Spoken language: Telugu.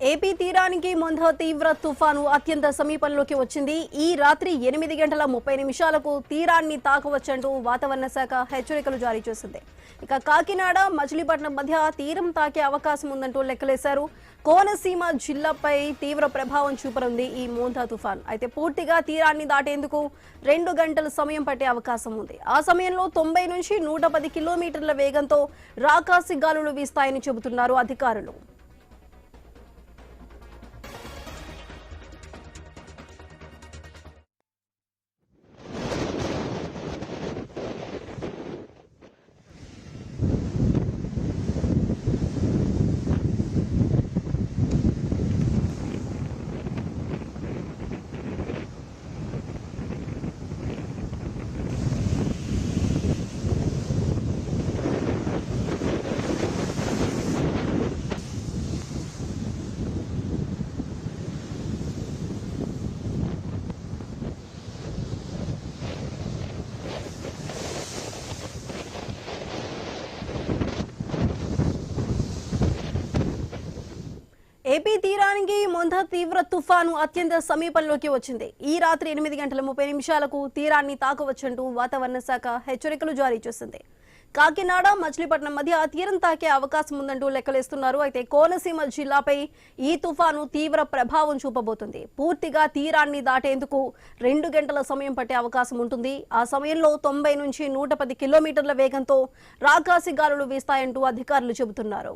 ఏపీ తీరానికి మొంధ తీవ్ర తుఫాను అత్యంత సమీపంలోకి వచ్చింది. ఈ రాత్రి 8:30 తీరాన్ని తాకవచ్చంటూ వాతావరణ శాఖ హెచ్చరికలు జారీ చేసింది. ఇక కాకినాడ మచిలీపట్నం మధ్య తీరం తాకే అవకాశం ఉందంటూ లెక్కలేశారు. కోనసీమ జిల్లాపై తీవ్ర ప్రభావం చూపనుంది ఈ మోంధ తుఫాన్. అయితే పూర్తిగా తీరాన్ని దాటేందుకు 2 గంటల సమయం పట్టే అవకాశం ఉంది. ఆ సమయంలో 90 నుంచి 110 కిలోమీటర్ల వేగంతో రాకాసి గాలులు వీస్తాయని చెబుతున్నారు అధికారులు. ఏపీ తీరానికి మొంధ తీవ్ర తుఫాను అత్యంత సమీపంలోకి వచ్చింది. ఈ రాత్రి 8:30 తీరాన్ని తాకవచ్చంటూ వాతావరణ శాఖ హెచ్చరికలు జారీ చేసింది. కాకినాడ మచిలీపట్నం మధ్య తీరం తాకే అవకాశం ఉందంటూ లెక్కలేస్తున్నారు. అయితే కోనసీమ జిల్లాపై ఈ తుఫాను తీవ్ర ప్రభావం చూపబోతుంది. పూర్తిగా తీరాన్ని దాటేందుకు 2 గంటల సమయం పట్టే అవకాశం ఉంటుంది. ఆ సమయంలో 90 నుంచి 110 కిలోమీటర్ల వేగంతో రాకాసి గాలులు వీస్తాయంటూ అధికారులు చెబుతున్నారు.